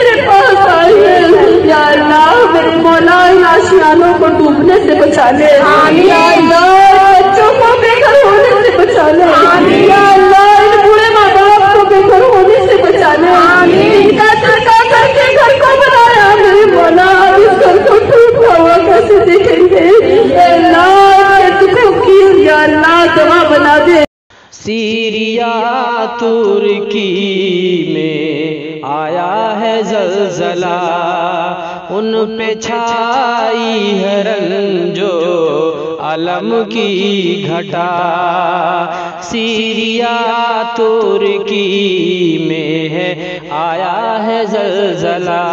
میرے پاس آئیے یا اللہ، میرے مولا ان آشیانوں کو ڈوبنے سے بچا لے، یا اللہ بچوں کو بے گھر ہونے سے بچا لے، یا اللہ ان بوڑھے ماں باپ کو بے گھر ہونے سے بچا لے، ان کا ٹھکا کر کے گھر کو بنایا میرے مولا، اس گھر کو ٹوٹا ہوا کیسے دیکھیں گے؟ اے اللہ دکھوں کی یا اللہ دوا بنا دے۔ سیریا ترکی میں آیا ہے زلزلہ، ان پہ چھائی ہے رنج و علم کی گھٹا۔ سیریا ترکی میں ہے آیا ہے زلزلہ،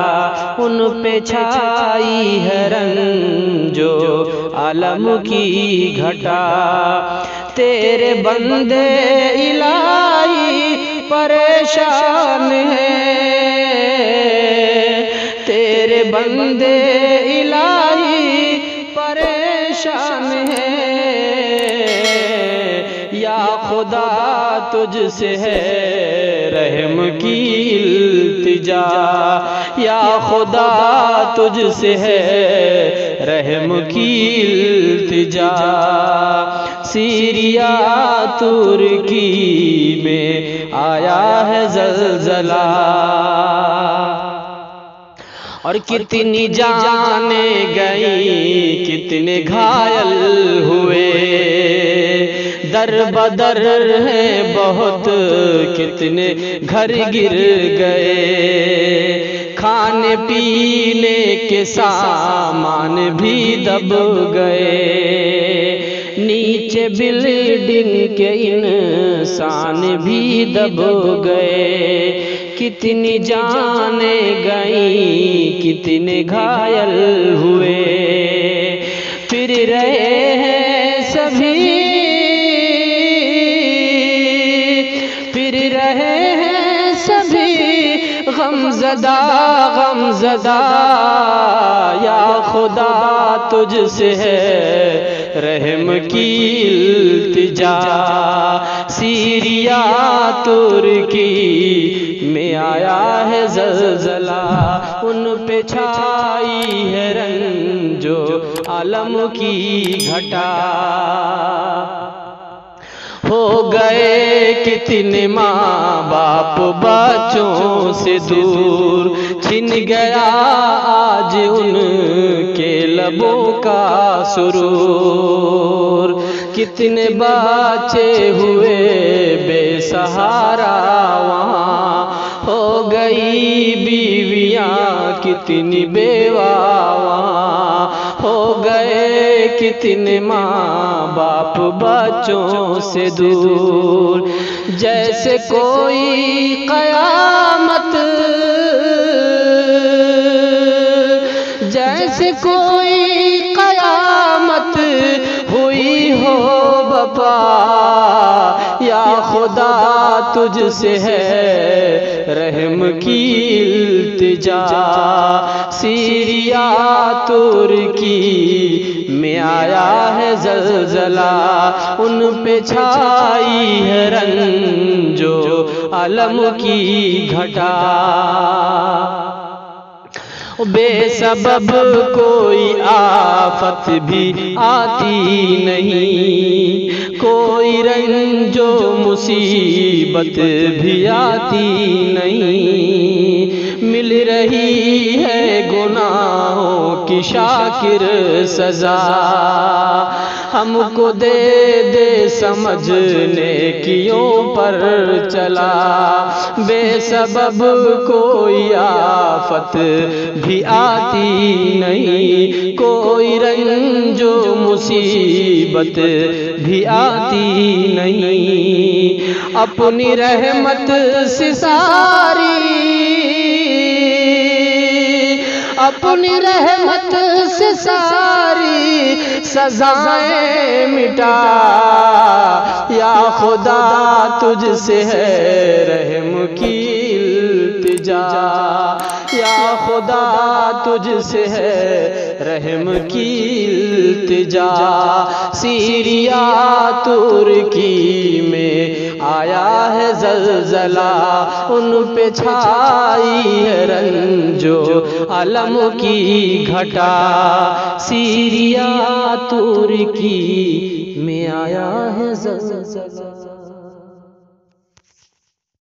ان پہ چھائی ہے رنج و علم کی گھٹا۔ تیرے بندے الہی پریشان ہیں، تیرے بندے الہی پریشان ہیں، یا خدا تجھ سے ہے رحم کی التجا، یا خدا تجھ سے ہے رحم کی التجا۔ سیریا ترکی میں آیا ہے زلزلہ، اور کتنی جانیں گئیں، کتنے گھائل ہوئے، در بدر ہیں بہت، کتنے گھر گر گئے، کھانے پینے کے سامان بھی دب گئے، نیچے بلڈنگ کے انسان بھی دب گئے، کتنی جانیں گئیں، کتنے گھائل ہوئے، پھر رہے ہیں سبھی، پھر رہے ہیں سبھی غمزدہ غمزدہ، یا خدا تجھ سے ہے رحم کی التجا۔ سیریا ترکی میں آیا ہے زلزلہ، ان پہ چھائی ہے رنج و علم کی گھٹا۔ ہو گئے کتنے ماں باپ بچوں سے دور، چھن گیا آج ان کے لبوں کا سرور، کتنے بچے ہوئے بے سہارا وہاں، ہو گئی بیویاں کتنی بیوہ وہاں، ہو گئے کتنے ماں باپ بچوں سے دور، جیسے کوئی قیامت، جیسے کوئی قیامت ہوئی ہو بپا، یا خدا تجھ سے ہے رحم کی التجا۔ سیریا ترکی میں آیا ہے زلزلہ، ان پہ چھائی ہے رنج و علم کی گھٹا۔ بے سبب کوئی آفت بھی آتی نہیں، کوئی رنج و مصیبت بھی آتی نہیں، مل رہی ہے گناہوں کی شاکر سزا، ہم کو دے دے سمجھ نیکیوں پر چلا، بے سبب کوئی آفت بھی آتی نہیں، کوئی رنج و مصیبت بھی آتی نہیں، اپنی رحمت سے ساری، اپنی رحمت سے ساری سزائیں مٹا، یا خدا تجھ سے ہے رحم کی التجا، یا خدا تجھ سے ہے رحم کی التجا۔ سیریا ترکی میں آیا ہے زلزلہ، ان پہ چھائی ہے رنج جو علم کی گھٹا سیریا ترکی میں آیا ہے زلزلہ